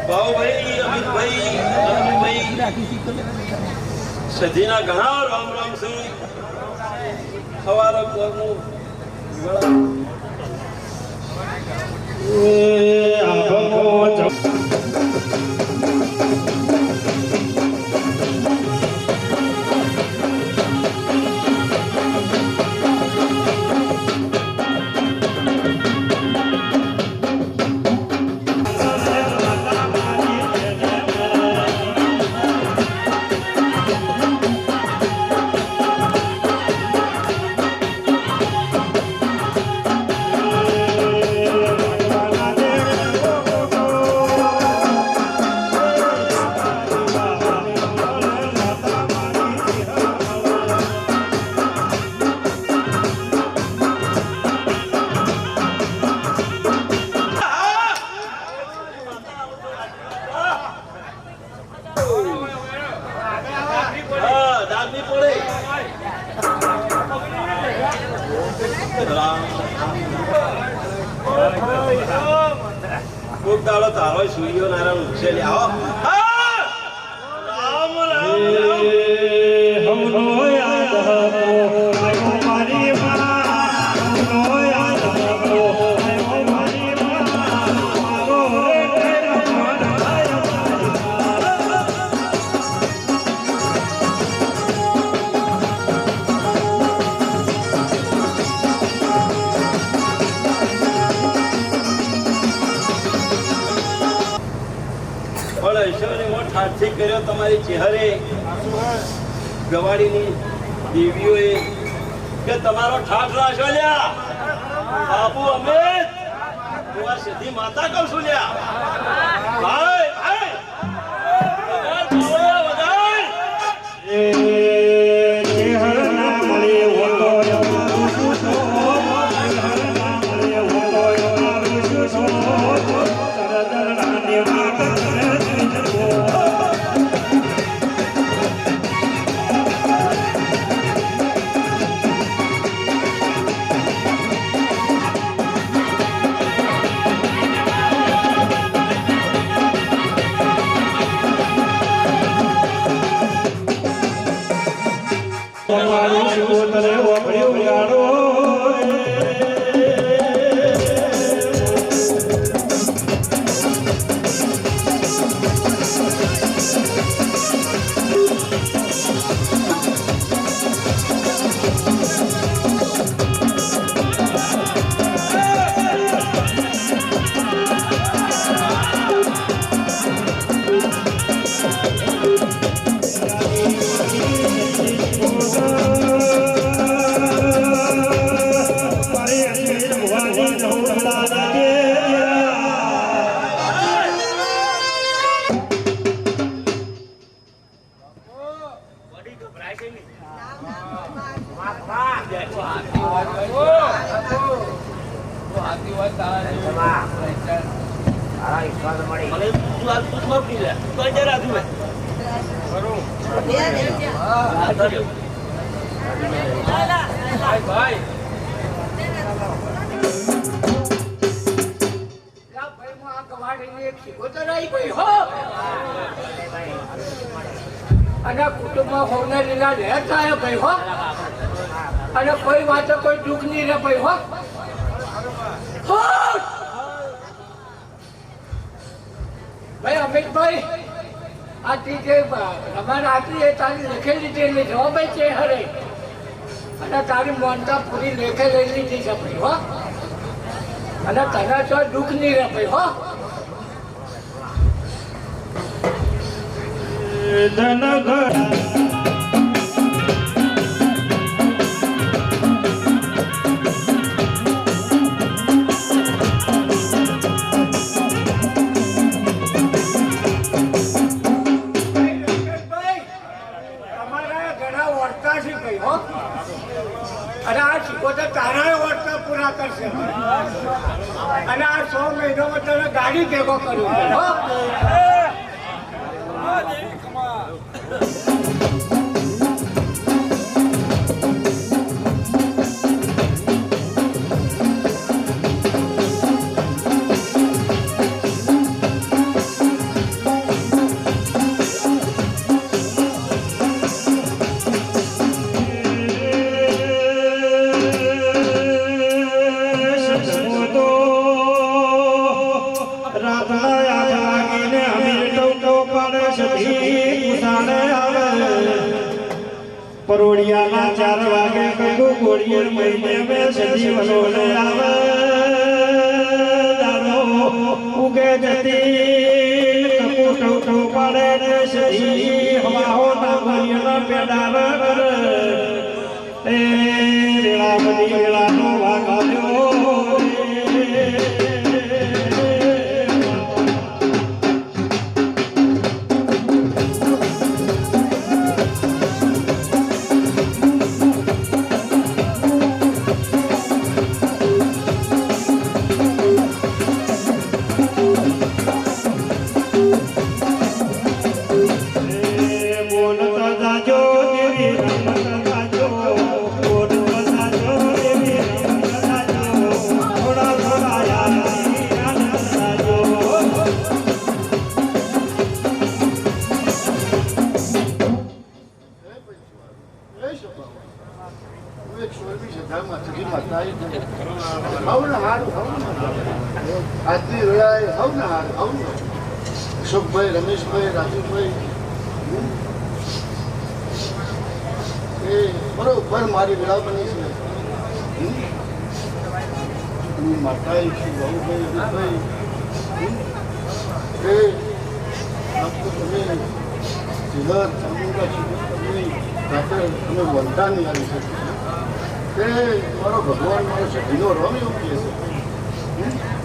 ભાઈ અમિતભાઈ સજીના ઘણા રામ રામ છે. સવારે તારો સૂર્યો નારાયણ ઉછેલી આવો. રામ રામ હમનો યાદ હતો મારી માં, હમનો યાદ હતો મારી માં, મારો ઠાઠી કર્યો તમારી ચહેરે ગવાડીની દેવીઓએ કે તમારો ઠાઠ રાશો લ્યા. બાપુ અમિત હું આ સીધી માતા કહું છું લ્યા. ભાઈ ભાઈ કુટુંબમાં હોને લીલા લહેર થાય ભાઈ હો. અને કોઈ વાત કોઈ દુઃખ નહીં રે ભાઈ હો. ભાઈ અમિતભાઈ આ જે રમાન આપી એ તારી લખેલી લીધેલી જવાબ છે હરે. અને તારી મોનતા પૂરી લેખે લઈ લીધી છે ભાઈ હો. અને તને તો દુઃખ નહીં રે ભાઈ હો. અને આ શીખોતર તારા વર્ષના પૂરા કરશે. અને આ 100 મહિનામાં તને ગાડી ભેગો કર્યો. પરોડિયાના 4 વાગે કંકુ કોળીએ મહિને મેં સજી વલોલે આવે દાડો ઉગે જતી કંકુ ટોટો પાડે ને સજી હવાહો ના મરિયના પેડાર કરે એ વેળા બની વેળાનો વાગ આવ્યો અશોકભાઈ, રમેશભાઈ, રાજુભાઈ એ બરોબર મારી વેળા બની છે. માતાઈ બાબુભાઈ, ભાઈ એ તમે જીલર ચામુંડા તમે તમે વંટા નહીં આવી શકે તે મારો ભગવાન મારો સખીનો રમ એવું કહે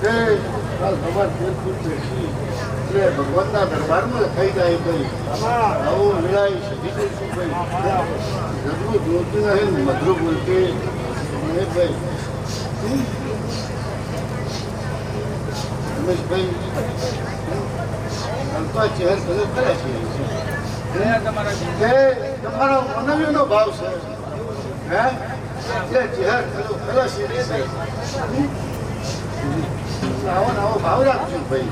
છે કે કાલ સવાર તેરપુર બેસી એટલે ભગવાનના દરબારમાં થઈ જાય ભાઈ આવું મિલાય સધી દઈશું ભાઈ જરૂર જોતી નહીં મધુર બોલતે મને ભાઈ રમેશભાઈ અલ્પા ચહેર કલર કરે છે તમારો મનવીનો ભાવ છે હે જે ચહેર કલર છે આવો નવો ભાવ રાખજો ભાઈ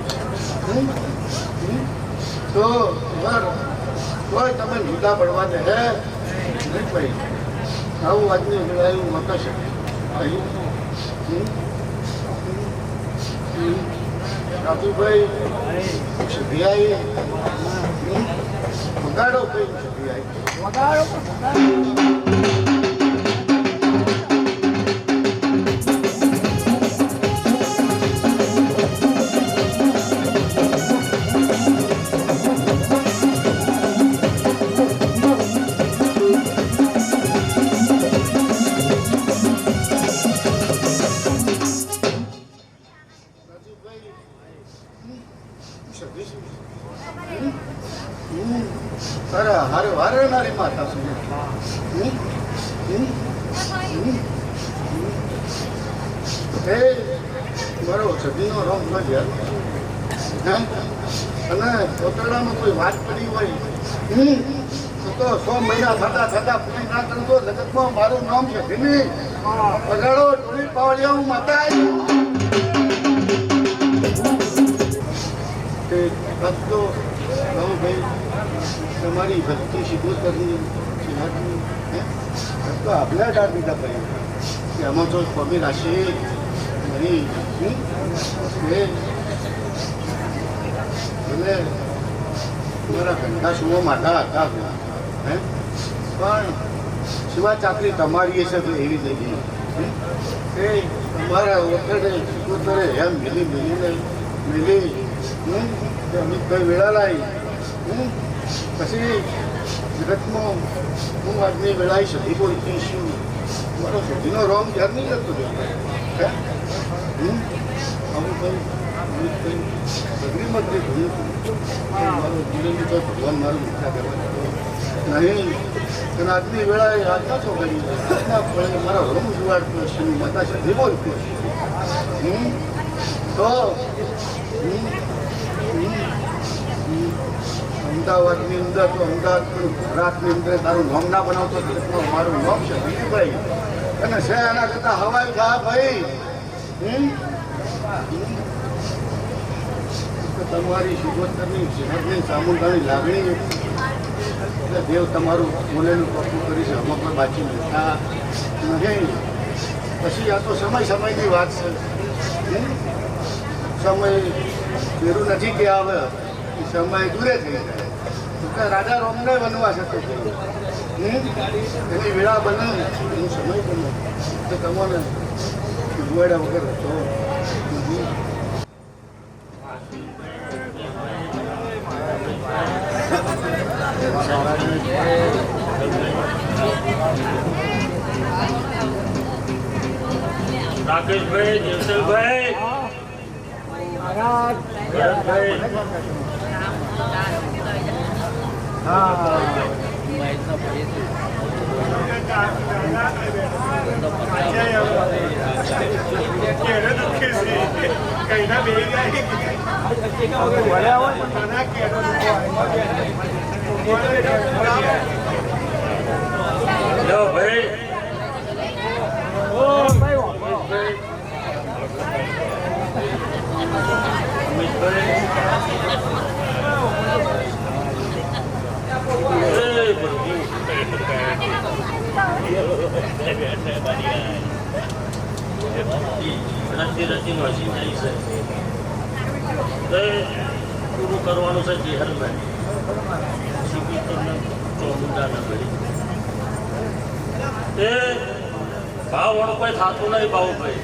તો કોઈ તમે જુદા પડવા દે હે નહીં ભાઈ આવું આજની જોડાયું મકશ રાજુભાઈ સભિયાઈ વગાડો ભાઈ સભિયાઈ વગાડો હારે વારે નારી માતા છું એ મારો સદીનો રંગ ન યાર અને પોતળામાં કોઈ વાત પડી હોય તો 100 મહિના થતા પૂરી ના કરું તો જગતમાં મારું નામ છે ભીની પગાડો ટોળી પાવડિયા હું માતા તે ભક્તો ભાઈ તમારી ભક્તિ શિકોતરની તો આપણા ડાળ દીધા ભાઈ કે આમાં તો પમી રાશી મારી એટલે મારા ઘંટા સુવો માતા હતા હે પણ સિવા ચાકરી તમારી છે તો એવી થઈ ગઈ એ તમારા વખતે શિકોતરે એમ મિલીને અમિતભાઈ વેળા લાવી પછી જગતમાં હું આજની વેળાએ સધી બોલતી છું મારો સધીનો રોમ ધ્યાન નહીં લગતો અમુકભાઈ અમિતભાઈ બગડી મગડી ભૂલ્યું મારું જીવનની તો ભગવાન મારું મીઠા કરવા નહીં અને આજની વેળાએ આજના છોકરી આજના મારો રોમ જુવાડતો છે માતા સધી બોલતો છે તો અમદાવાદની અંદર તો અમદાવાદ ગુજરાતની અંદર તારું નામ ના બનાવતો મારું નામ છે વિજયભાઈ અને છે એના કરતા હવાઈ થા ભાઈ તમારી શિકોતરની શહેરની ચામુંડાની લાગણી એટલે દેવ તમારું બોલેલું પક્કું કરી છે આમાં કોઈ બાકી બેઠા નહીં પછી આ તો સમયની વાત છે સમય જરૂર નથી કે આવે સમય દૂરે થઈ જાય કે રાજા રોમને વનવાસ હતો એની વેળા બને એનો સમય બને તો તમને જોડ્યા વગર હતો નહીં. રાકેશભાઈ, જયસલભાઈ, મહારાજ ભરતભાઈ, લો ભાઈ, અમિતભાઈ, એ પ્રભુ, રતી હસી જાય છે. પૂરું કરવાનું છે જેહરભાઈ, શીખી તમને ચોમુંડા ના ભાઈ. એ ભાવ વાળું કોઈ થતું નહીં ભાવભાઈ.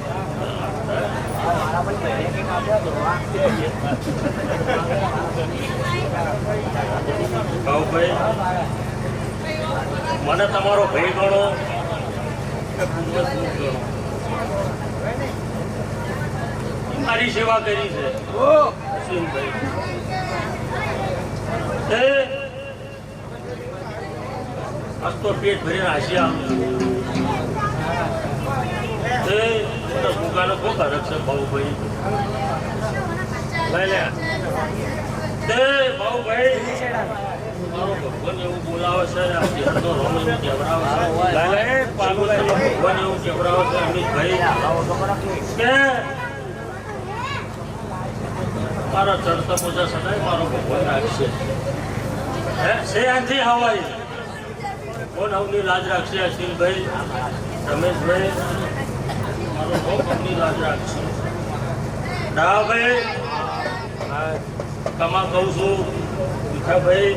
ભાવભાઈ, મને તમારો ભાઈ ગણો કે પૂર્વ શું ગણો, મારી સેવા કરી છે સિંહભાઈ. આજ તો પેટ ભરીને હાસી આવું ભૂકાનો બહુ ખરક છે ભાઉભાઈ. ભાઉભાઈ મારો ભગવાન એવું બોલાવે છે, રોમ એવું કેવરાવે છે, ભગવાન એવું કેવરાવે છે અમિતભાઈ કે મારા ચડતા પૂજા સદાય મારો ભગવાન રાખશે. છે આથી હવાઈ કોણ અવની લાજ રાખશે? અશ્વિનભાઈ, રમેશભાઈ, મારો બહુ અવની લાજ રાખશે. ભાઈ કમા કહું છું, મીઠાભાઈ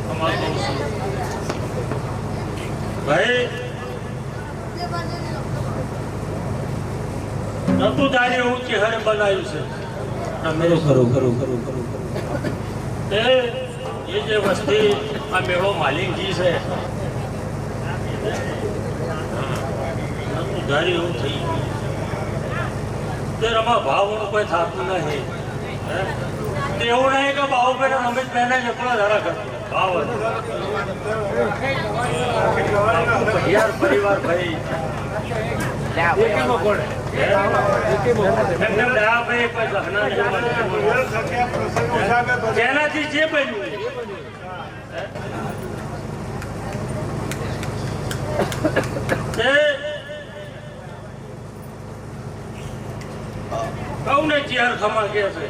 કમા કહું છું. ભાઈ નતું તારી એવું ચહેર બનાવ્યું છે. એ જે વસ્તી આ મેળો માલિકજી છે ધારી એવું થઈ ગયું. તે રમા ભાવનું કોઈ થતું નહીં. એવું નહીં કે બાહુભાઈ રમેશભાઈને જ એકલો ધારા કરતો ભાવ યાર પરિવાર ભાઈ જેનાથી જે બન્યું કૌને ચેર ખમા કે છે,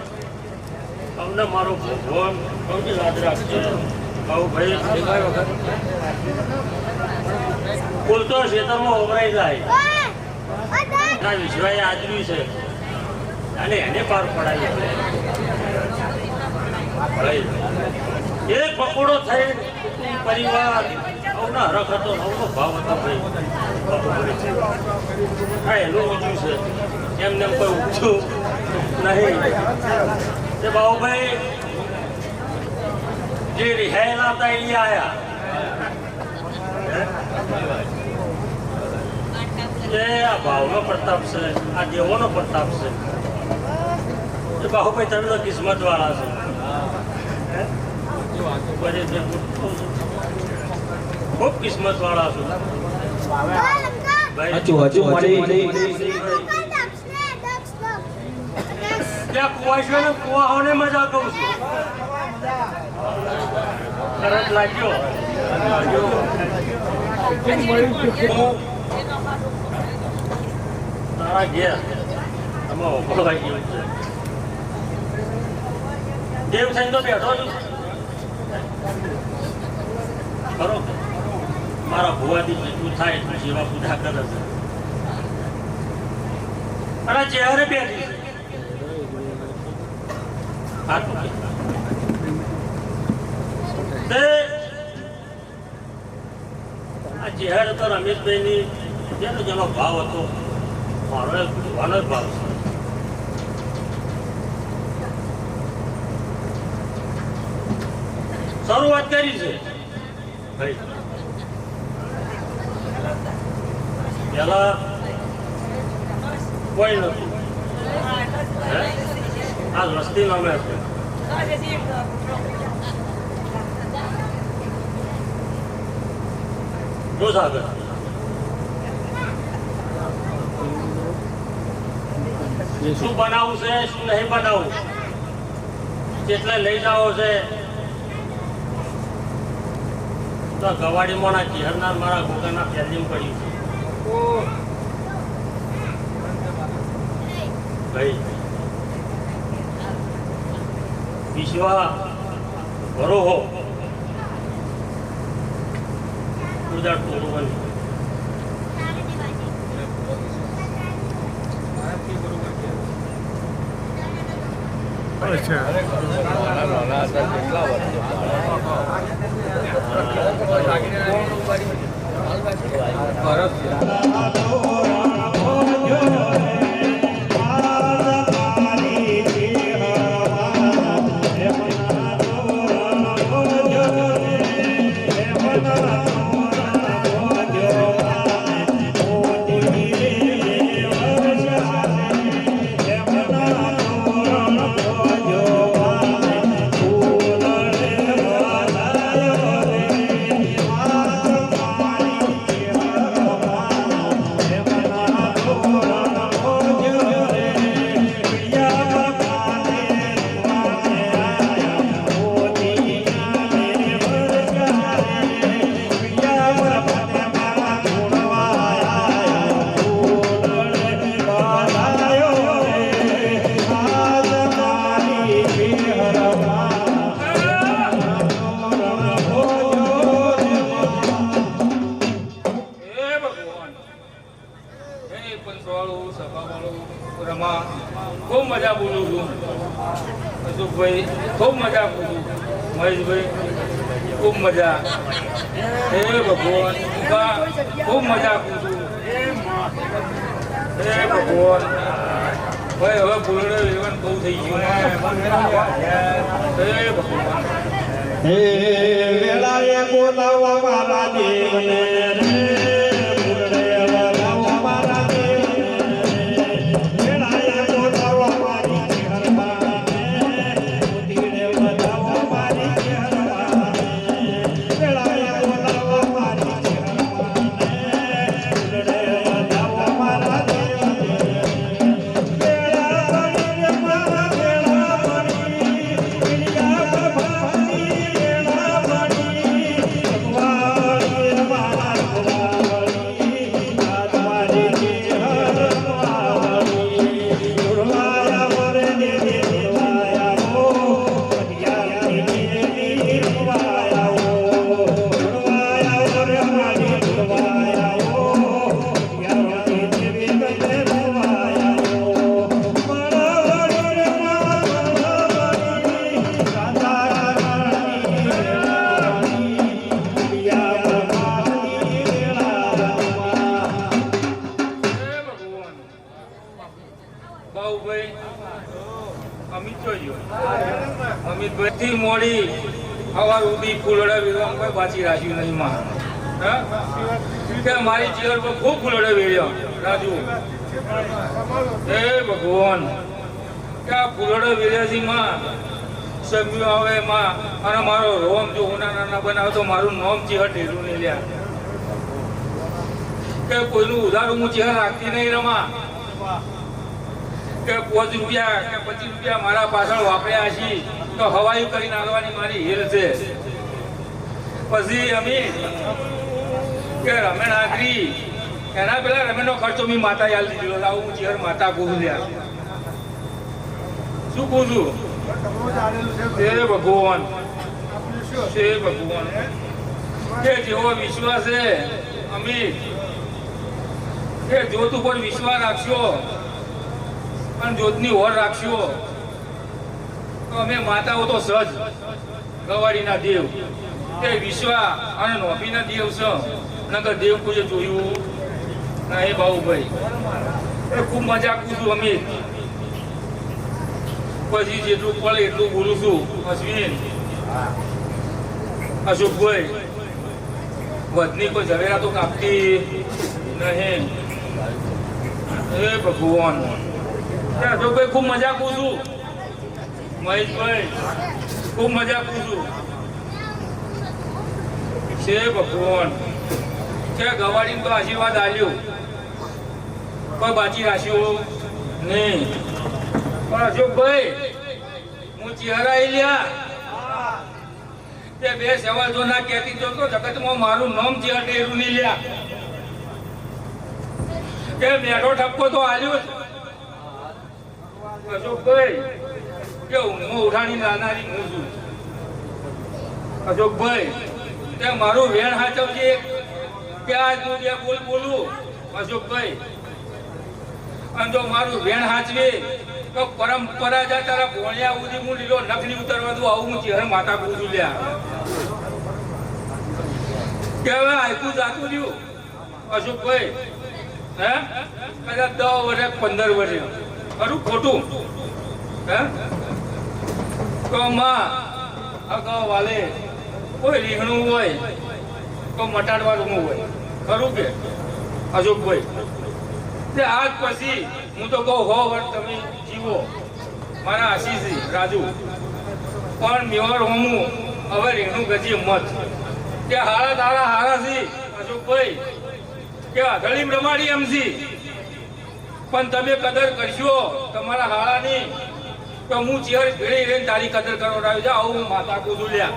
કૌને મારો ભગવાન કૌને યાદ રાખશે. કહું ભાઈ બોલતો ખેતરમાં ઓગરાઈ જાય ના વિશ્વાએ આદમી છે અને એને પાર પડાય. એક પકોડો થઈ પરિવાર અવના હરખ હતો, અવનો ભાવ હતો ભાઈ. હા એનું ઊંચું છે, એમને કોઈ ઊંચું નહીં. તે બાબુભાઈ જે રિહાયેલા હતા એ આયા. આ ભાવનો પ્રતાપ છે, આ દેવોનો પ્રતાપ છે. એ બાહુભાઈ તમે તો કિસ્મત વાળા છે. ખૂબ કિસ્મત વાળા છો ત્યાં કુવા છે ને કુવાઓને મજા કહું છું. તરત લાગ્યો તારા ઘેર તમે ઓળખાઈ ગયો છે. દેવ થઈને તો બેઠો છું ખરો. મારા ભુવાથી જેટલું થાય એટલું સેવા પૂજા કરે છે. અને ચહેરે બેઠી તે આ ચહેરો તો રમેશભાઈની જેનો ભાવ હતો મારો ભગવાનનો જ ભાવ છે. શરૂઆત કરી છે ભાઈ. પેલા કોઈ નતું. આ વસ્તી નામે હતું. જો સાગર શું બનાવવું છે શું નહીં બનાવવું, જેટલે લઈ જાઓ છે તો ગવાડીમાં ના ચહેરના મારા ગોગાના ફેલીમ પડ્યું છે ભાઈ. વિશ્વા ભરોહો ઉજાડ પૂરું ખૂબ મજા બોલું છું. અશોકભાઈ ખૂબ મજા બોલું. મહેશભાઈ ખૂબ મજા. હે ભગવાન ખૂબ મજા બોલું. હે ભગવાન ભાઈ હવે બોલડે લેવાનું બહુ થઈ ગયું. હે ભગવાન હે વેળાએ બોલાવા મારા દેવને અમિતભાઈ મોડી સવાર સુધી ફૂલડા વેરવા પાછી રાખ્યું નહીં માં. મારી ચેર પર ખૂબ ફૂલડા વેર્યો રાજુ. હે ભગવાન ક્યાં ફૂલડા વેર્યા છે માં. સમ્યું આવે માં અને મારો રોમ જો નાના નાના બનાવે તો મારું નોમ ચેહર ઢેરું નહીં લ્યા. કે કોઈનું ઉધારું હું ચેહર રાખતી નહીં રમા. કે 5 રૂપિયા કે 25 રૂપિયા મારા પાછળ વાપર્યા છે તો હવાઈ કરી નાખવાની મારી હેર છે. પછી અમે કે રમેણ આગરી એના પેલા રમેણનો ખર્ચો મેં માતા યાદ દીધો. આવું હું ચેર માતા કહું લ્યા. શું કહું છું? હે ભગવાન હે ભગવાન કે જેવો વિશ્વાસ છે અમિત કે જોત ઉપર વિશ્વાસ રાખશો અને જોતની ઓર રાખશો તો અમે માતાઓ તો સજ ગવાડીના દેવ. કે વિશ્વા અને નોભીના દેવ છે નકર દેવ કોઈ જોયું નહીં બાબુભાઈ. એ ખૂબ મજાક છું અમે. પછી જેટલું પડે એટલું બોલું છું. અશ્વિન, અશોકભાઈ, વધની કોઈ ઝવેરા તો કાપતી નહીં. એ ભગવાન, અશોકભાઈ ખૂબ મજાક છું. મહેશભાઈ ખૂબ મજાક છું. છે ભગવાન કે ગવાડીને તો આશીર્વાદ આલ્યો, કોઈ બાકી રાખ્યો નહીં. પણ અશોકભાઈ, હું ચહેરા લ્યા તે બે સવાલ જો ના કહેતી તો જગતમાં મારું નામ ચહેરું નહીં લ્યા. કે મેઠો ઠપકો તો આલ્યો જ. અશોકભાઈ કે હું ઉઠાણી નાનારી હું છું. અશોકભાઈ તે મારું વેણ હાચવજે કે આજ હું બે બોલ બોલું. અશોકભાઈ, અને જો મારું વેણ હાચવે તો પરંપરા જા તારા ભોણિયા ઉધી હું લીલો નખની ઉતરવા દઉં. આવું હું ચહેરા માતા પૂછું લ્યા. કે હવે આખું જાતું રહ્યું. અશોકભાઈ, હે કદાચ 10 વર્ષ 15 વર્ષે ખરું ખોટું? હે તો માં અગાઉ વાલે કોઈ રીંગણું હોય તો મટાડવાનું હોય ખરું કે અશોકભાઈ? તે આજ પછી હું તો કહું હો વર્ષ તમે જીવો મારા આશીષ રાજુ, પણ મેવર હોમું હવે રીંગણું ગજી મત. કે હારા તારા હારા છે અશોકભાઈ, કે અધળીમ રમાડી એમ છે, પણ તમે કદર કરશો તમારા હારાની તો હું ચેર ભેળી રહીને તારી કદર કરાવી જાઉં. આવું માતા કૂદું લ્યા.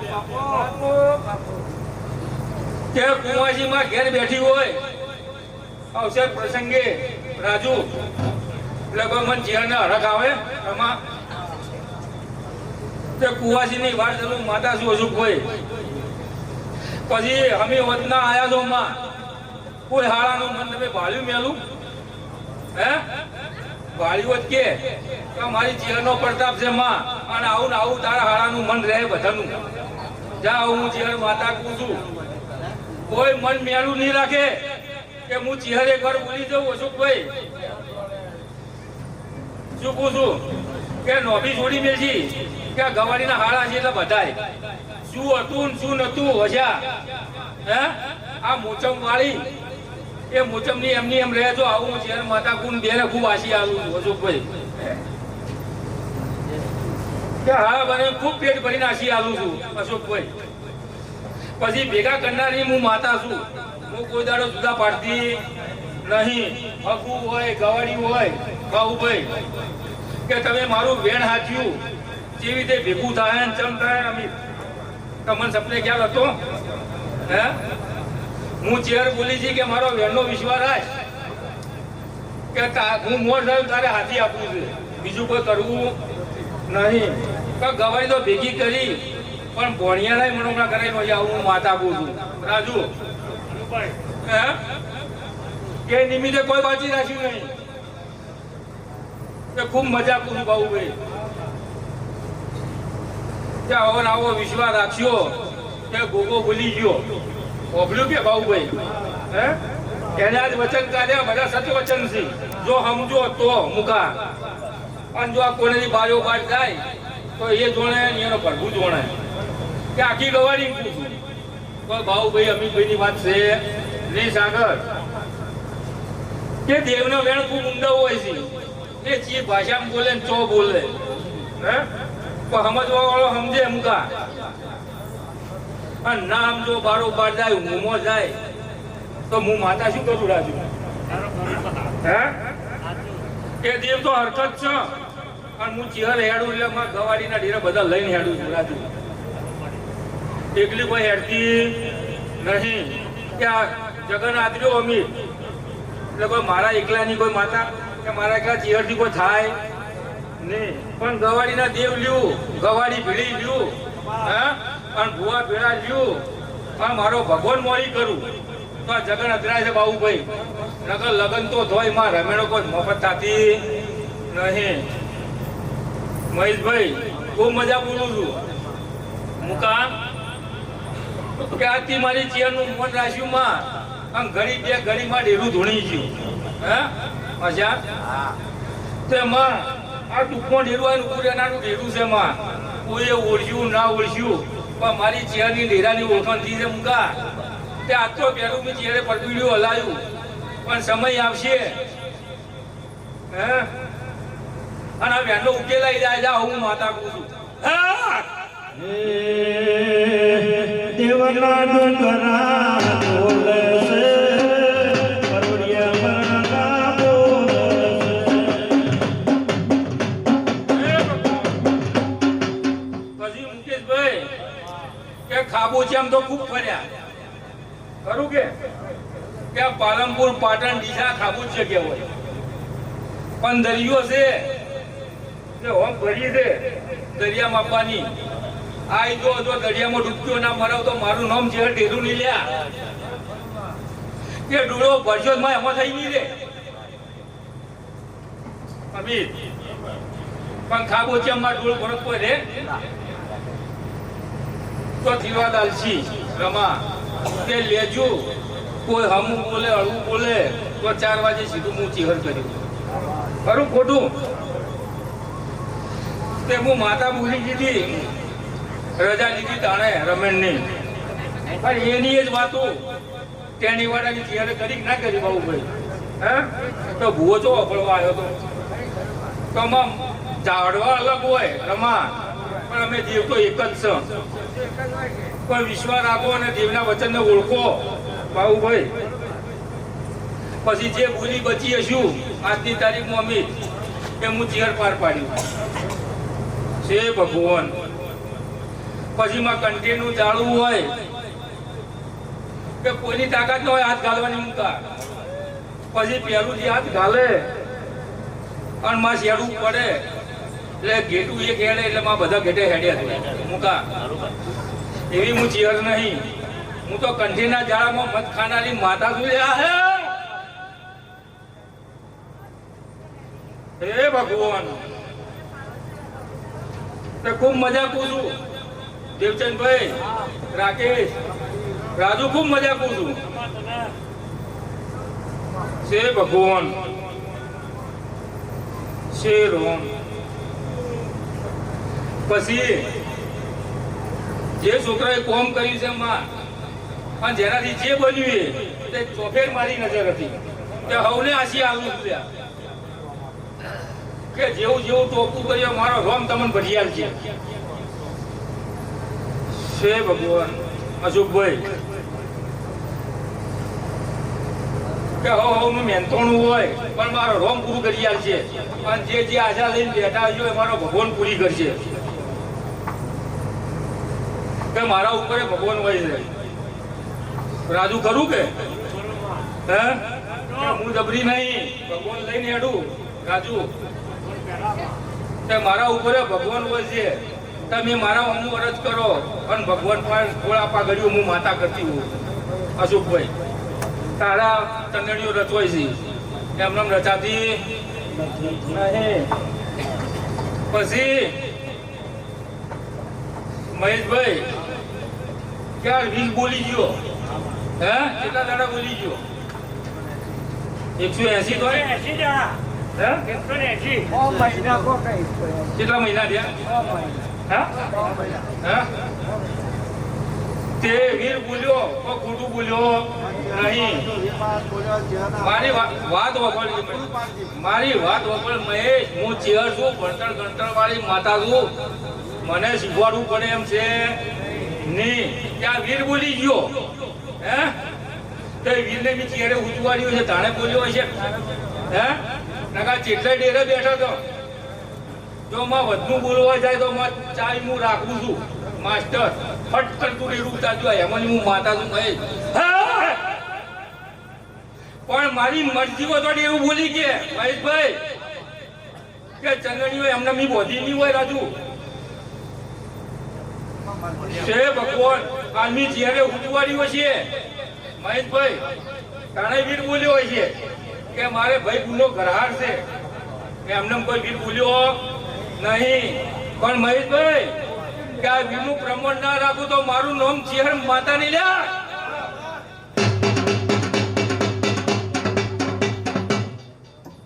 કે કુંવાસીમાં ઘેર બેઠી હોય અવસર પ્રસંગે રાજુ એટલે કોઈ મને ચેરને હરખ આવે એમાં તે કુંવાસીની વાત જરૂર માતા શું અશોકભાઈ. પછી અમે વતના આયા છો માં કોઈ હાળાનું મન તમે ભાળ્યું મેલું? હે ભાળ્યું જ કે મારી ચેરનો પ્રતાપ છે માં, અને આવું ને આવું તારા હાળાનું મન રહે બધાનું. જા હું ચેર માતા કહું છું, કોઈ મન મેલું નહીં રાખે કે હું ચેર એક વાર બોલી જાઉં. અશોકભાઈ શું કહું છું કે નોભી છોડી મેલજી કે ગવાડીના હાળા છે એટલે બધાય શું હતું શું નતું હજા. હે આ મોચમ વાળી એ મોચમની એમની એમ રહે. જો આવું ચેર માતા કુન બેને ખૂબ આશી આલું છું અશોકભાઈ. કે હા મને ખૂબ પેટ ભરીને આશી આલું છું અશોકભાઈ. પછી ભેગા કરનારી હું માતા છું. હું કોઈ દાડો જુદા પાડતી નહીં. હકુ હોય ગવાડી હોય બાહુભાઈ કે તમે મારું વેણ હાચ્યું જેવી રીતે ભેગું થાય ને ચમ થાય. અમી તમને સપને ખ્યાલ હતો? હે હું ચેર બોલી છે કે મારો વેણનો વિશ્વાસ રાખ કે હું મોર થયું તારે હાથી આપવું છે, બીજું કોઈ કરવું નહીં. ગવાડી તો ભેગી કરી પણ ભોણિયાના મનોમણા કરાવી નો આવું હું માતા આપું છું. રાજુ હે કે નિમિત્તે કોઈ બાજી રાખ્યું નહીં. કે ખૂબ મજા કરું બાબુભાઈ. કે આવો ને આવો વિશ્વાસ રાખ્યો કે ગોગો ભૂલી ગયો. ઓભળ્યું કે બાબુભાઈ? હે એને આજ વચન કાઢ્યા બધા સત્ય વચન છે. જો સમજો તો મુકા, અને જો આ કોનેની બાજો બાજ જાય તો એ જોણે એનો પ્રભુ જોણે. કે આખી ગવાડી પૂછું કોઈ બાબુભાઈ અમીભાઈ ની વાત છે નહીં સાગર. કે દેવનો વેણ ખૂબ ઊંડો હોય છે. એ ચી ભાષામાં બોલે ને ચો બોલે. હે તો સમજવા વાળો સમજે મુકા, અને ના સમજો બારોબાર જાય ઊંઘો જાય તો હું માતા શું કરું રાજુ? હે કે દેવ તો હરકત છે, અને હું ચિહર હેડું એટલે માં ગવાડીના ઢેરા બધા લઈને હેડું છું રાજુ. એકલી કોઈ હેડતી નહીં. કે આ જગન આદર્યો અમીર એટલે કોઈ મારા એકલાની કોઈ માતા કે મારા એકલા ચિહરથી કોઈ થાય નહીં. પણ ગવાડીના દેવ લ્યું, ગવાડી ભીડી લ્યું, હે અને ભુવા ભેળા લ્યું, અને મારો ભગવાન મોડી કરું તો આ જગન અધરાય છે બાબુભાઈ. નકર લગન તો ધોય માં રમેણો કોઈ મફત થતી નહીં. મહેશભાઈ ખૂબ મજા બોલું છું મુકા. કે આથી મારી ચેરનું મન રાખ્યું માં આમ ઘડી બે ઘડીમાં ડેરું ધૂણી ગયું હે મજા તે માં આ દુઃખમાં ડેરું આવીને ઉભું રહેનારું ડેરું છે માં કોઈએ ઓળખ્યું ના ઓળખ્યું પણ મારી ચેરની ડેરાની ઓળખાણ થઈ છે મુકા તે આ તો પહેલું મેં ચેરે પડવીડ્યું હલાયું પણ સમય આવશે હે અને આ વેણનો ઉકેલાઈ જાય જા હું માતા કહું છું હા દેવના ડુંગરા બોલે છે પરોડિયા મરણા બોલે પછી મુકેશભાઈ કે ખાબોચિયામ તો ખૂબ ફર્યા ખરું કે આ પાલનપુર પાટણ ડીસા ખાબોચિયા કહેવાય પણ દરિયો છે કે હોમ ભરી છે દરિયા માપવાની આઈ જો દરિયામાં ડૂબક્યો ના મરાવ તો મારું નામ છે ડેરું નહીં લ્યા કે ડૂળો ભરજો માં એમાં થઈ નહીં રે અમિત પણ ખાબોચિયામાં ડૂળ ભરત કોઈ રે તો જીવા દાલસી રમા તે લેજો કોઈ હમું બોલે હળવું બોલે તો 4 વાગે સીધું હું ચીહર કર્યું ખરું ખોટું તે હું માતા બોલી દીધી રજા લીધી તાણે રમેણની પણ એની જ વાતો તેની વાળાની ચીહરે કરી ના કરી બાબુભાઈ હે તો ભૂવો ચો અફળવા આવ્યો તો આમાં ઝાડવા અલગ હોય રમા પણ અમે દેવ તો એક જ છે કોઈ વિશ્વાસ રાખો અને દેવના વચનને ઓળખો બાબુભાઈ પછી જે ભૂલી બચી હશું આજની તારીખમાં અમે એ હું ચેર પાર પાડ્યું છે ભગવાન પછી માં કન્ટેનું જાળવું હોય કે કોઈની તાકાત ન હોય હાથ ઘાલવાની મૂકા પછી પેલું જે હાથ ઘાલે અને માં શેડું પડે એટલે ઘેટું એક હેડે એટલે માં બધા ઘેટે હેડ્યા મૂકા એવી હું ચેર નહીં હું તો કંઠીના જાળામાં મત ખાનારી માતા છું હે ભગવાન તો ખૂબ મજા કરું છું દેવચંદભાઈ રાકેશ રાજુ ખૂબ મજા કરું છું છે ભગવાન છે રોમ પછી જે છોકરાએ કોમ કર્યું છે માં અને જેનાથી જે બન્યું તે ચોફેર મારી નજર હતી તે હવને આશી આવું છું કે જેવું જેવું ટોપું કર્યું મારો રોમ તમને ભરિયાલ છે ભગવાન અશોકભાઈ કે હવનું મહેનતોણું હોય પણ મારો રોમ પૂરું કરી છે અને જે આશા લઈને બેઠા છે મારો ભગવાન પૂરી કરશે કે મારા ઉપર ભગવાન હોય છે રાજુ ખરું કે હે હું જબરી નહીં ભગવાન લઈને હેડું રાજુ કે મારા ઉપર ભગવાન હોય છે તમે મારા અમુ અરજ કરો અને ભગવાન પર થોડા પાઘડ્યું હું માતા કરતી હું અશોકભાઈ તારા ચંદડીઓ રચવાય છે એમને રચાતી પછી મહેશભાઈ ક્યાં 20 બોલી ગયો હે કેટલા દાડા બોલી ગયો 180 તો 80 જણા હે 180 મહિના કો કઈ કેટલા મહિના થયા હે તે વીર બોલ્યો તો ખોટું બોલ્યો નહીં મારી વાત વગર મહેશ હું ચેર છું ભણતર ગણતર વાળી માતા છું મને શીખવાડવું પડે એમ છે નહીં ત્યાં વીર બોલી ગયો હે તો વીરને બી ચેરે ઉજવાડ્યું છે તાણે બોલ્યો હશે હે નકા ચેટલા ડેરે બેઠો તો જો માં વધુ બોલવા જાય તો માં ચાઈ હું રાખું છું માસ્ટર ફટ કરતું ડેરું ઉતારજો એમાં હું માતા છું મહેશ પણ મારી મરજી હોય તો એવું બોલી કે મહેશભાઈ કે ચંદણી હોય એમને મી બોધી નહીં હોય રાજુ છે ભગવાન આલમી જ્યારે ઉજવાડ્યું છે મહેશભાઈ તાણે વીર બોલ્યો હોય છે કે મારે ભાઈ ગુનો ઘરહાર છે એમને કોઈ વીર બોલ્યો નહીં પણ મહેશભાઈ કે આ વીનું પ્રમાણ ના રાખું તો મારું નામ ચેહર માતા નહીં લ્યા.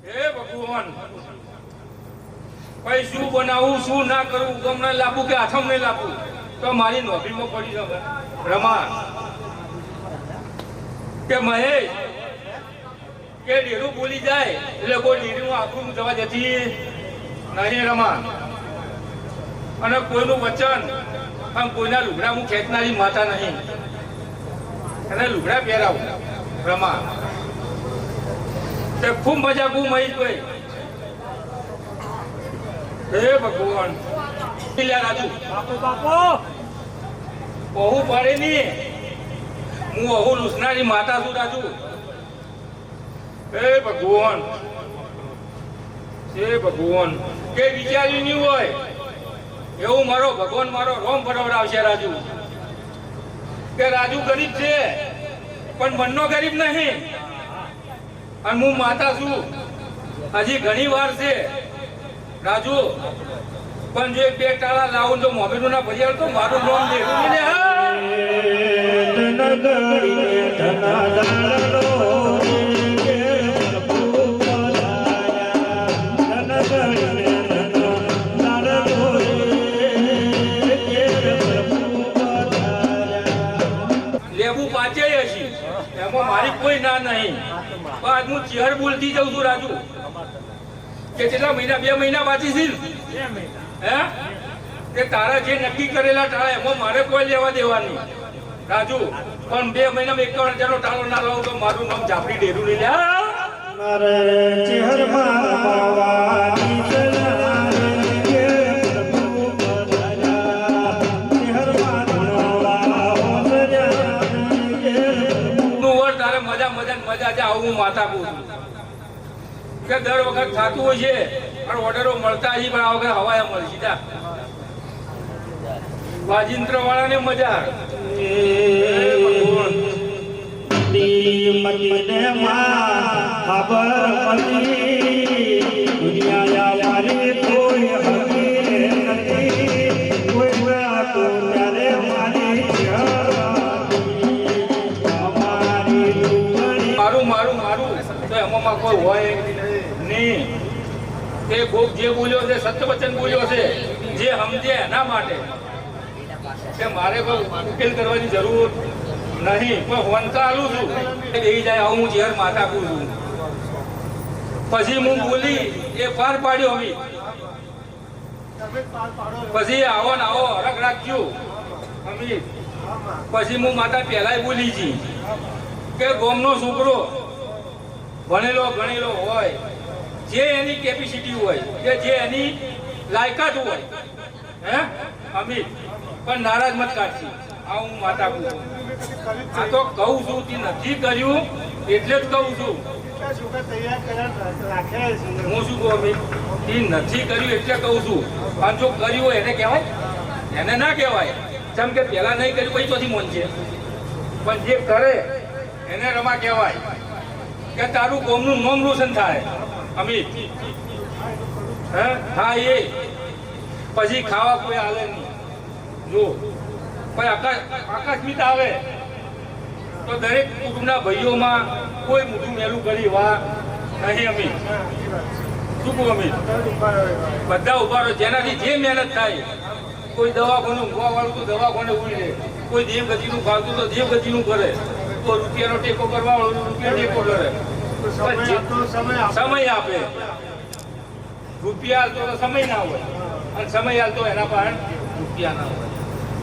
હે ભગવાન, ભાઈ શું બનાવું શું ના કરું, ગમને લાવવું કે આથમ નહીં લાવવું, તો મારી નોકરીમાં પડી જાવ. રમા કે મહેશ કે ડેરું બોલી જાય એટલે કોઈ ડેરીનું આપણું જવા જતી નહીં. રમા અને કોઈનું વચન અને કોઈના લુગડા હું ખેંચનારી માતા નહીં, અને લુગડા પહેરાવું. રમા તે ખૂબ મજા ખૂબ મહેશભાઈ. હે ભગવાન, રાજુ બાપુ બાપુ બહુ પડે ની, હું બહુ લૂસનારી માતા છું રાજુ. હે ભગવાન, હે ભગવાન, કે વિચાર્યું નહીં હોય એવું મારો ભગવાન મારો રોમ ફરવડાવશે રાજુ. કે રાજુ ગરીબ છે પણ મનનો ગરીબ નહીં, અને હું માતા છું. હજી ઘણી વાર છે રાજુ, પણ જો એક બે ટાળા લાવું તો મોબીનું ના ભરી તો મારું લોન દેવું નહીં ને. હા લેબુ પાચે હશે એમાં મારી કોઈ ના નહીં, પણ હું ચેહર બોલતી જાઉં છું રાજુ. કે કેટલા મહિના 2 મહિના બાકી છે હે, કે તારા જે નક્કી કરેલા ટાળા એમાં મારે કોઈ લેવા દેવા નહીં રાજુ. પણ 2 મહિનામાં 51,000 ટાળો ના લાવું તો મારું નામ જાફરી ડેરું નહીં લે. મારે ચહેરમાં પાવાની ચલાને કે પ્રભુ પધાર્યા, ચહેરમાં ધણવા હોસર્યા કે નું વર તારે મજા મજા ને મજા છે. આવું હું માતા કહું છું કે દર વખત થતું હોય છે પણ ઓર્ડરો મળતા હશે, પણ આ વખત હવાયા મળશે. જા વાજિંત્ર વાળાને મજા. મતીને માં ખબર પડી, દુનિયા મારી કોઈ હકી નથી, કોઈ ના તો ત્યારે મારી અમારી લુગડી મારું મારું મારું તો એમાં કોઈ હોય નહીં. તે કોક જે બોલ્યો છે સત્ય વચન બોલ્યો છે, જે સમજે એના માટે કે મારે કોઈ ઉકેલ કરવાની જરૂર નહીં, પણ વંતા આલું છું એ બેહી જાય. આવું હું ઝેર માતા કહું છું. પછી હું બોલી એ પાર પાડ્યો. અમે પછી આવો ને આવો હરખ રાખજો. અમે પછી હું માતા પહેલાય બોલી છી કે ગોમનો છોકરો ભણેલો ગણેલો હોય, જે એની કેપેસિટી હોય, કે જે એની લાયકાત હોય, હે અમિત પણ નારાજ મત કાઢી. આ હું માતા કહું છું. આ તો કહું છું તે નથી કર્યું એટલે જ કહું છું. હું શું કહું અમિત, તે નથી કર્યું એટલે કહું છું. અને જો કર્યું હોય એને કહેવાય, એને ના કહેવાય. જેમ કે પહેલા નહીં કર્યું પછી ચોથી મોન છે, પણ જે કરે એને રમા કહેવાય. કે તારું કોમનું નામ રોશન થાય અમિત. હે હા એ પછી ખાવા કોઈ હાલે નહીં. જો કોઈ આકસ્મિક આવે તો દરેક કુટુંબના ભાઈઓમાં કોઈ મોટું મેલું કરી વા નહીં. અમિત શું કહું અમિત, બધા ઉભા રહો. જેનાથી જે મહેનત થાય, કોઈ દવાખાનું ઊંઘવા વાળું તો દવાખાને ઉડી લે, કોઈ દેવગતિનું ખાતું તો દેવગતિનું કરે, તો રૂપિયાનો ટેકો કરવા વાળું રૂપિયા ટેકો કરે. સમય આપે. રૂપિયા હાલતો તો સમય ના હોય, અને સમય હાલતો એના પાસે રૂપિયા ના હોય.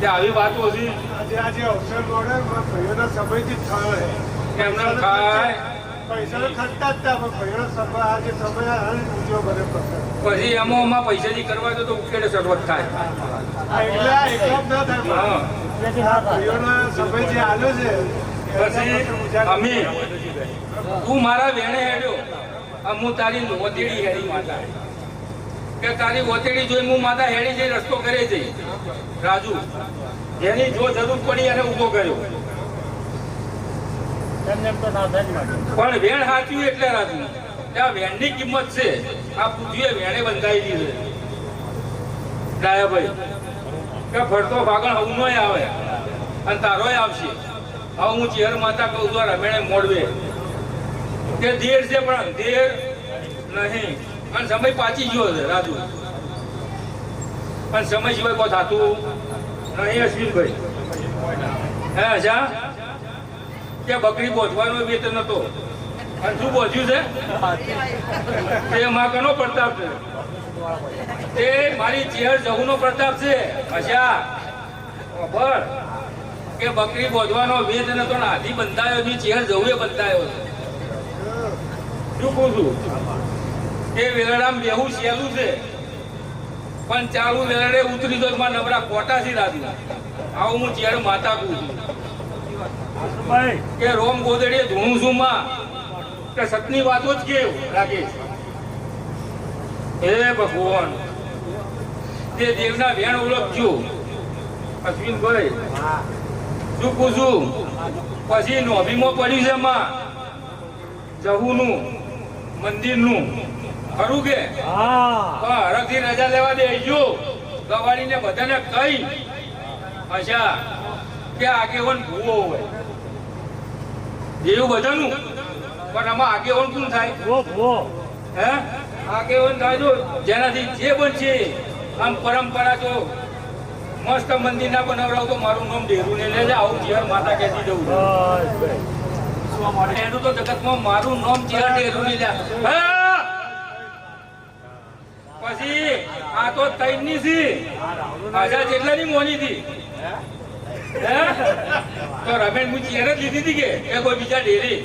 આવી વાતો છે આજે અવસર મળે ભાઈઓના સમયથી જ થાય. એમને ખાય પૈસા ખર્ચતા જ હતા, પણ ભાઈઓનો સમય આજે સમય પૂજો કરે પછી એમાં પૈસાથી કરવા તો ઉકેલે શરૂઆત થાય. એકલા ના થાય. ભાઈઓના સમય જે આવ્યો છે પછી અમે તું મારા વેણે હેડ્યો, હું તારી ઓતેડી હેડી માતા. કે તારી ઓતેડી જોઈ હું માતા હેડી જઈ રસ્તો કરે જઈ રાજુ. જેની જો જરૂર પડી એને ઊભો કર્યો, પણ વેણ હાચ્યું એટલે રાજુ. ત્યાં વેણની કિંમત છે. આ પૃથ્વીએ વેણે બંધાયેલી છે ડાયાભાઈ. કે ફરતો ફાગણ હવનોય આવે અને તારોય આવશે. હવે હું ચેર માતા કહું છું રમેણે મોડવે કે ધીર છે પણ ધીર નહીં અને સમય પાછી ગયો છે રાજુ પણ સમય સિવાય કોઈ થતું નહીં. અશ્વિનભાઈ હે અચ્છા કે બકરી બોધવાનો વેત નતો અને શું બોધ્યું છે એ માં કનો પ્રતાપ છે તે મારી ચેર જહુનો પ્રતાપ છે. અચ્છા ખબર કે બકરી બોધવાનો વેદ નતો ને હાથી બંધાયો છે ચેર જહુએ બંધાયો છે. શું કહું છું કે વેલડામ બેહું સહેલું છે પણ ચાલુ વેલડે ઉતરી તો માં નબરા કોટા થી રાખ્યું. આવું હું ચેર માતા કહું છું કે રોમ ગોદડીએ ધૂણું છું માં કે સતની વાતો જ કેવું રાકેશ. હે ભગવાન તે દેવના વેણ ઓળખજો. અશ્વિનભાઈ શું પૂછું પછી નોભીમાં પડ્યું છે માં જહુનું મંદિરનું ખરું કે હરખથી રજા લેવા દેજો ગવાડીને બધાને કઈ. અચ્છા કે આગેવન ભૂવો હોય એવું બધાનું પણ આમાં આગેવન શું થાય હે આગેવન થાય જો જેનાથી જે બનશે આમ પરંપરા તો મસ્ત મંદિર ના બનાવડાવ તો મારું નામ ડેરું ને લેજે આવું ચેર માતા કહેતી જવું એનું તો જગતમાં મારું નામ ચેર ડેરું ને લે. પછી આ તો તૈની છે હજાર જેટલાની મોની હતી હે તો રમેશ હું ચેર જ લીધી હતી કે કોઈ બીજા ડેરી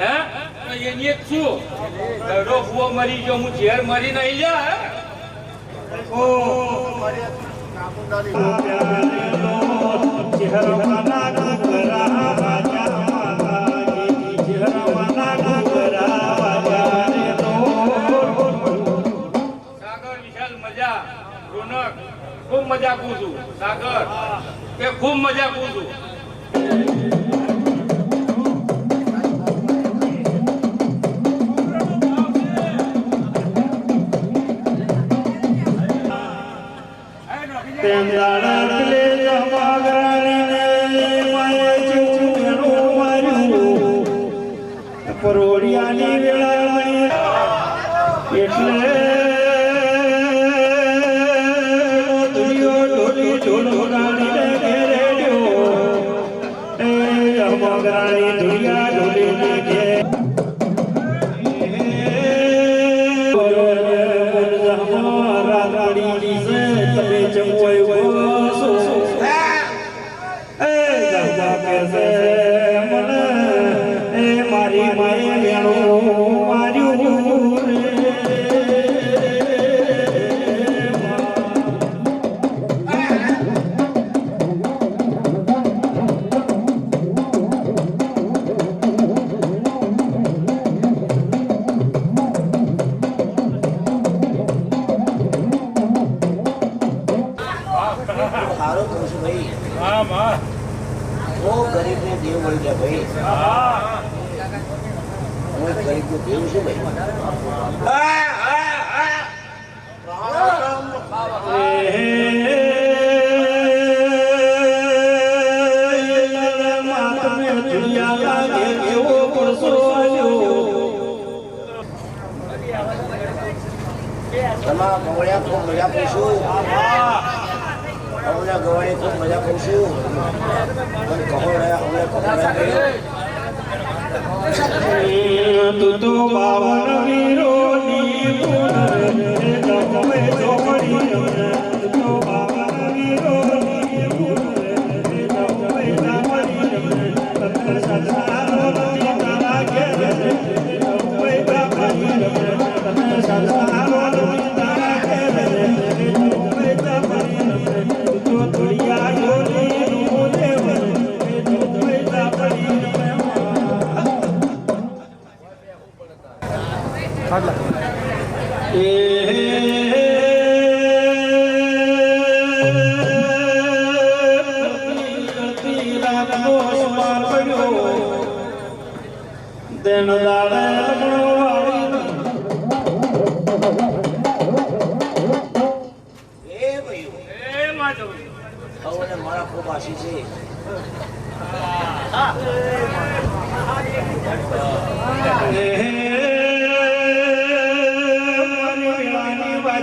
હે તો એની એક શું દડો ભૂવો મરી ગયો હું ચેર મરી નહીં જા. ખૂબ મજા કરું છું સાગર કે ખૂબ મજા કરું છું. પરોડિયાની વેળા એટલે દુનિયા ડોલી કે મારી માએ મેળો માર્યું સારો કહું છું ભાઈ. હા માં બહુ ગરીબને દેવ મળી ગયા ભાઈ. હું એક ગરીબનો દેવ છું ભાઈ. તમારા ગવળિયા ખૂબ મજા પૂછું અમને ગવાડી ખૂબ મજા પૂછું પણ કહો રહ્યા અમને તું તો બાવન વીરોની તમે ચોપડી તું તો બાવન વીરોની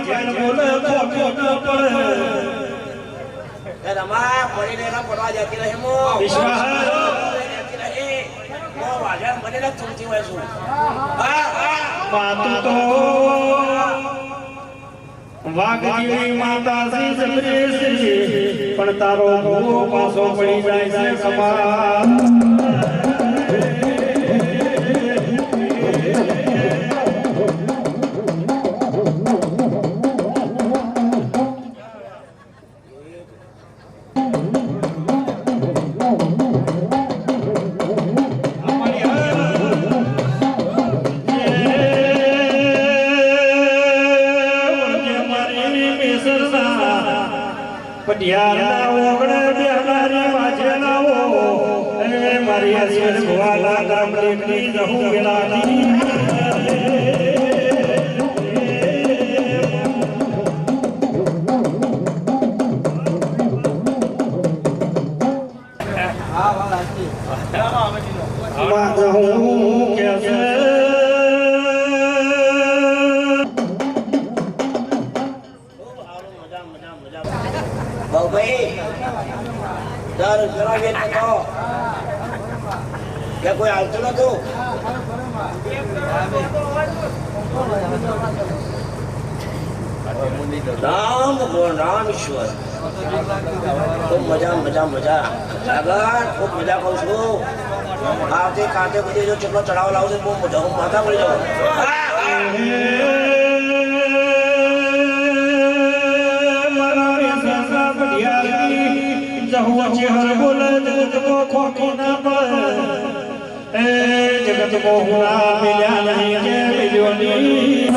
જેણ બોલે ખોટું ન પડે એ રમા પડીને એના પડવા જતી રહે મો વિશ્વાસ જતી રહે મો વાજા મને ના ચૂંટી હોય છું હા હા માતું તો વાઘ જેવી માતાજી જબરેસી પણ તારો ભૂવો પાછો પડી જાય છે કમા પટિયાળના ઓગણે બેહનારી વાજેલાઓ એ મારી અસર ભવાલા ગામ રેટની જહું વેલાની માં જહું કે છે બહુ ભાઈ દર કરાવીએ તો કે કોઈ આવતું નતું રામ બોલ રામ ઈશ્વર ખૂબ મજા મજા મજા સાગર ખૂબ મજા કહું છું આવતી કાંતે બધી જો કેટલો ચડાવ લાવશે બહુ મજા હું માથા પડી જાઉં જગત મોહના મિલ્યા નહીં કે મિલ્યોની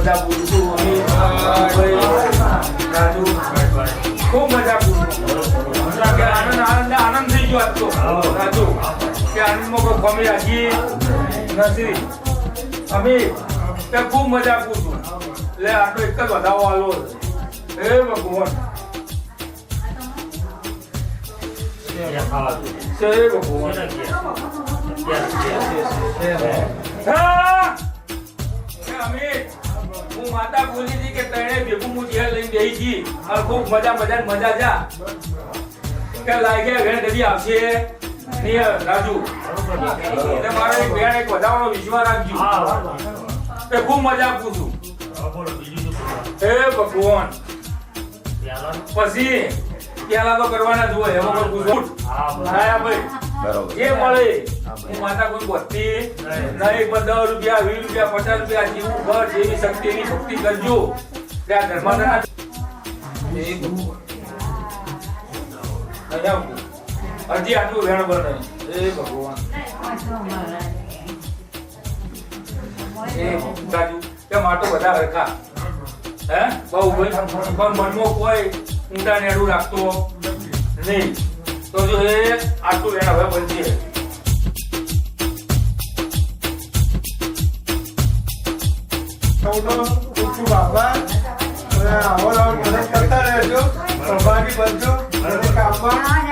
મજા પૂરું છું અમી ભાઈ રાજુ ખૂબ મજા પૂરું કે આનંદ થઈ ગયો આજ તો રાજુ કે આનંદમાં કોઈ કમી રાખી નથી અમી તે ખૂબ મજા પૂરું એટલે આટલો એક જ વધાવો આલો હે ભગવાન જય ભગવાન હું માતા બોલી હતી કે તને ભેગું હું ઘેર લઈને બેસી છી અને ખૂબ મજા જા કે લાગ્યા ઘરે કદી આવશે નહીં રાજુ એટલે મારો એક બેન એક વધારવાનો વિશ્વાસ રાખજો કે ખૂબ મજા આપું છું હે ભગવાન પછી પેલા તો કરવાના જ હોય એમાં કોઈ પૂછું હા ભાઈ જે મળે હું માતા કોઈ વધતી નહીં પણ 10 રૂપિયા 20 રૂપિયા 50 રૂપિયા જેવું ઘર જેવી શક્તિ એની ભક્તિ કરજો ત્યાં ધર્માદાના હજી આટલું વેણ બને એ ભગવાન એ રાજુ કે માટો બધા હરખા હે બહુ ભાઈ પણ મનમાં કોઈ ઊંડા નેડું રાખતો નહીં તો જો એ આટલું વેણ હવે બનશે બાબા આવો મદદ કરતા રહેજો સહભાગી બનજો કામમાં